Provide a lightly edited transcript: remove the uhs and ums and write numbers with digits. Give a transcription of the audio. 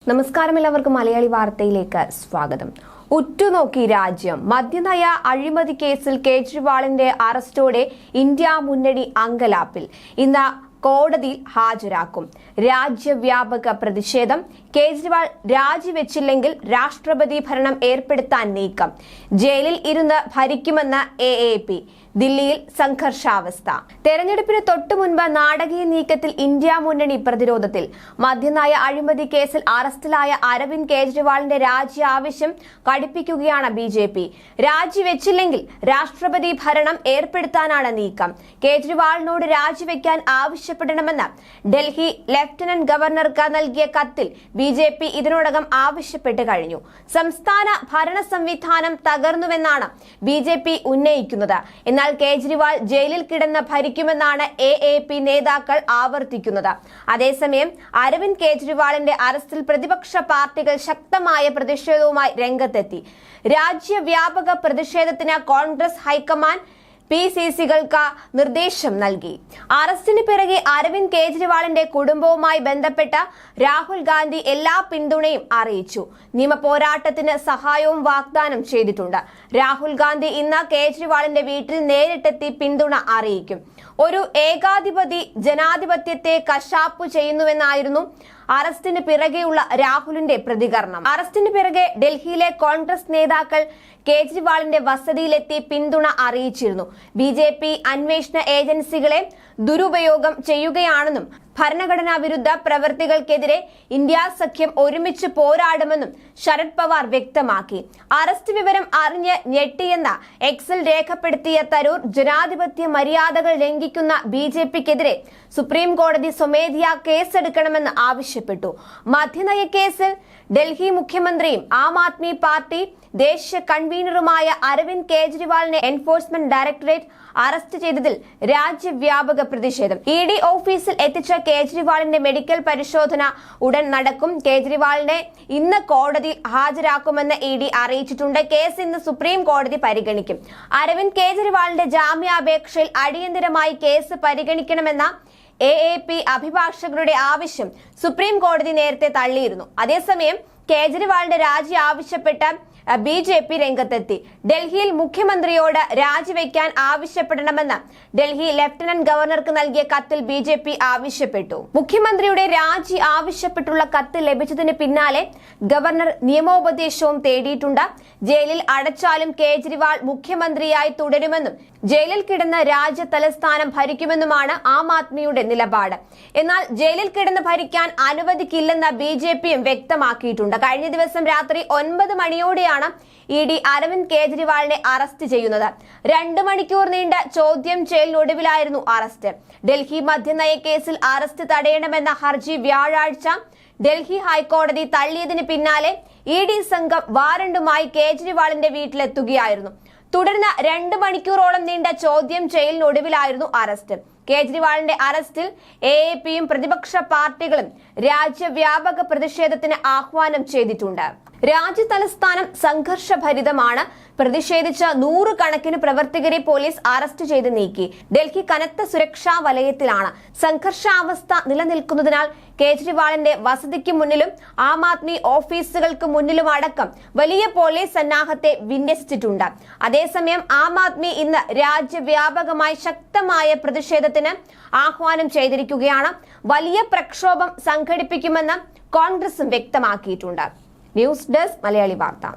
നമസ്കാരം, എല്ലാവർക്കും മലയാളി വാർത്തയിലേക്ക് സ്വാഗതം. ഉറ്റുനോക്കി രാജ്യം. മദ്യനയ അഴിമതി കേസിൽ കേജ്രിവാളിന്റെ അറസ്റ്റോടെ ഇന്ത്യ മുന്നണി അങ്കലാപ്പിൽ. ഇന്ന് കോടതിയിൽ ഹാജരാക്കും. രാജ്യവ്യാപക പ്രതിഷേധം. കേജ്രിവാൾ രാജിവെച്ചില്ലെങ്കിൽ രാഷ്ട്രപതി ഭരണം ഏർപ്പെടുത്താൻ നീക്കം. ജയിലിൽ ഇരുന്ന് ഭരിക്കുമെന്ന് AAP. ദില്ലിയിൽ സംഘർഷാവസ്ഥ. തെരഞ്ഞെടുപ്പിന് തൊട്ടുമുൻപ് നാടകീയ നീക്കത്തിൽ ഇന്ത്യ മുന്നണി പ്രതിരോധത്തിൽ. മദ്യനയ അഴിമതി കേസിൽ അറസ്റ്റിലായ അരവിന്ദ് കേജ്രിവാളിന്റെ രാജി ആവശ്യം കടുപ്പിക്കുകയാണ് BJP. രാജിവെച്ചില്ലെങ്കിൽ രാഷ്ട്രപതി ഭരണം ഏർപ്പെടുത്താനാണ് നീക്കം. കേജ്രിവാളിനോട് രാജിവെക്കാൻ ആവശ്യപ്പെടണമെന്ന് ഡൽഹി ലഫ്റ്റനന്റ് ഗവർണർക്ക് നൽകിയ കത്തിൽ BJP ഇതിനോടകം ആവശ്യപ്പെട്ട് കഴിഞ്ഞു. സംസ്ഥാന ഭരണ സംവിധാനം തകർന്നുവെന്നാണ് BJP ഉന്നയിക്കുന്നത്. എന്നാൽ കേജ്രിവാൾ ജയിലിൽ കിടന്ന് ഭരിക്കുമെന്നാണ് AAP നേതാക്കൾ ആവർത്തിക്കുന്നത്. അതേസമയം അരവിന്ദ് കേജ്രിവാളിന്റെ അറസ്റ്റിൽ പ്രതിപക്ഷ പാർട്ടികൾ ശക്തമായ പ്രതിഷേധവുമായി രംഗത്തെത്തി. രാജ്യവ്യാപക പ്രതിഷേധത്തിന് കോൺഗ്രസ് ഹൈക്കമാൻഡ് PCCകൾക്ക് നിർദ്ദേശം നൽകി. അറസ്റ്റിന് പിറകെ അരവിന്ദ് കേജ്രിവാളിന്റെ കുടുംബവുമായി ബന്ധപ്പെട്ട രാഹുൽ ഗാന്ധി എല്ലാ പിന്തുണയും അറിയിച്ചു. നിയമപോരാട്ടത്തിന് സഹായവും വാഗ്ദാനം ചെയ്തിട്ടുണ്ട്. രാഹുൽ ഗാന്ധി ഇന്ന് കേജ്രിവാളിന്റെ വീട്ടിൽ നേരിട്ടെത്തി പിന്തുണ അറിയിക്കും. ഒരു ഏകാധിപതി ജനാധിപത്യത്തെ കശാപ്പു ചെയ്യുന്നുവെന്നായിരുന്നു അറസ്റ്റിന് പിറകെയുള്ള രാഹുലിന്റെ പ്രതികരണം. അറസ്റ്റിന് പിറകെ ഡൽഹിയിലെ കോൺഗ്രസ് നേതാക്കൾ കേജ്രിവാളിന്റെ വസതിയിലെത്തി പിന്തുണ അറിയിച്ചിരുന്നു. BJP അന്വേഷണ ഏജൻസികളെ ദുരുപയോഗം ചെയ്യുകയാണെന്നും ഭരണഘടനാ വിരുദ്ധ പ്രവൃത്തികൾക്കെതിരെ ഇന്ത്യ സഖ്യം ഒരുമിച്ച് പോരാടുമെന്നും ശരത് പവാർ വ്യക്തമാക്കി. അറസ്റ്റ് വിവരം അറിഞ്ഞ് ഞെട്ടിയെന്ന എക്സിൽ രേഖപ്പെടുത്തിയ തരൂർ ജനാധിപത്യ മര്യാദകൾ ലംഘിക്കുന്ന BJPക്കെതിരെ സുപ്രീം കോടതി സ്വമേധയാ കേസെടുക്കണമെന്ന് ആവശ്യപ്പെട്ടു. മദ്യനയ കേസിൽ ഡൽഹി മുഖ്യമന്ത്രിയും ആം ആദ്മി പാർട്ടി ദേശീയ കൺവീനറുമായ അരവിന്ദ് കേജ്രിവാളിനെ എൻഫോഴ്സ്മെന്റ് ഡയറക്ടറേറ്റ് അറസ്റ്റ് ചെയ്തതിൽ രാജ്യവ്യാപക പ്രതിഷേധം. ED ഓഫീസിൽ എത്തിച്ച കേജ്രിവാളിന്റെ മെഡിക്കൽ പരിശോധന ഉടൻ നടക്കും. കേജ്രിവാളിനെ ഇന്ന് കോടതിയിൽ ഹാജരാക്കുമെന്ന് ED അറിയിച്ചിട്ടുണ്ട്. കേസ് ഇന്ന് സുപ്രീം കോടതി പരിഗണിക്കും. അരവിന്ദ് കേജ്രിവാളിന്റെ ജാമ്യാപേക്ഷയിൽ അടിയന്തരമായി കേസ് പരിഗണിക്കണമെന്ന AAP അഭിഭാഷകരുടെ ആവശ്യം സുപ്രീം കോടതി നേരത്തെ തള്ളിയിരുന്നു. അതേസമയം കേജ്രിവാളിന്റെ രാജി ആവശ്യപ്പെട്ട BJP രംഗത്തെത്തി. ഡൽഹിയിൽ മുഖ്യമന്ത്രിയോട് രാജിവെക്കാൻ ആവശ്യപ്പെടണമെന്ന് ഡൽഹി ലഫ്റ്റനന്റ് ഗവർണർക്ക് നൽകിയ കത്തിൽ BJP ആവശ്യപ്പെട്ടു. മുഖ്യമന്ത്രിയുടെ രാജി ആവശ്യപ്പെട്ടുള്ള കത്ത് ലഭിച്ചതിന് പിന്നാലെ ഗവർണർ നിയമോപദേശവും തേടിയിട്ടുണ്ട്. ജയിലിൽ അടച്ചാലും കേജ്രിവാൾ മുഖ്യമന്ത്രിയായി തുടരുമെന്നും ജയിലിൽ കിടന്ന് രാജ്യ തലസ്ഥാനം ഭരിക്കുമെന്നുമാണ് ആം ആദ്മിയുടെ നിലപാട്. എന്നാൽ ജയിലിൽ കിടന്ന് ഭരിക്കാൻ അനുവദിക്കില്ലെന്ന് BJPയും വ്യക്തമാക്കിയിട്ടുണ്ട്. കഴിഞ്ഞ ദിവസം രാത്രി 9 മണിയോടെയാണ് ED അരവിന്ദ് കേജ്രിവാളിനെ അറസ്റ്റ് ചെയ്യുന്നത്. 2 മണിക്കൂർ നീണ്ട ചോദ്യം ചെയ്യലിനൊടുവിലായിരുന്നു അറസ്റ്റ്. ഡൽഹി മദ്യനയ കേസിൽ അറസ്റ്റ് തടയണമെന്ന ഹർജി വ്യാഴാഴ്ച ഡൽഹി ഹൈക്കോടതി തള്ളിയതിന് പിന്നാലെ ED സംഘം വാറണ്ടുമായി കേജ്രിവാളിന്റെ വീട്ടിലെത്തുകയായിരുന്നു. തുടർന്ന് 2 മണിക്കൂറോളം നീണ്ട ചോദ്യം ചെയ്യലിനൊടുവിലായിരുന്നു അറസ്റ്റ്. കേജ്രിവാളിന്റെ അറസ്റ്റിൽ AAPയും പ്രതിപക്ഷ പാർട്ടികളും രാജ്യവ്യാപക പ്രതിഷേധത്തിന് ആഹ്വാനം ചെയ്തിട്ടുണ്ട്. രാജ്യ തലസ്ഥാനം സംഘർഷഭരിതമാണ്. പ്രതിഷേധിച്ച 100 കണക്കിന് പ്രവർത്തകരെ പോലീസ് അറസ്റ്റ് ചെയ്ത് നീക്കി. ഡൽഹി കനത്ത സുരക്ഷാ വലയത്തിലാണ്. സംഘർഷാവസ്ഥ നിലനിൽക്കുന്നതിനാൽ കേജ്രിവാളിന്റെ വസതിക്ക് മുന്നിലും ആം ആദ്മി ഓഫീസുകൾക്ക് മുന്നിലും അടക്കം വലിയ പോലീസ് സന്നാഹത്തെ വിന്യസിച്ചിട്ടുണ്ട്. അതേസമയം ആം ആദ്മി ഇന്ന് രാജ്യവ്യാപകമായി ശക്തമായ പ്രതിഷേധത്തിന് ആഹ്വാനം ചെയ്തിരിക്കുകയാണ്. വലിയ പ്രക്ഷോഭം സംഘടിപ്പിക്കുമെന്ന് കോൺഗ്രസും വ്യക്തമാക്കിയിട്ടുണ്ട്. ന്യൂസ് ഡെസ്ക് മലയാളി വാർത്ത.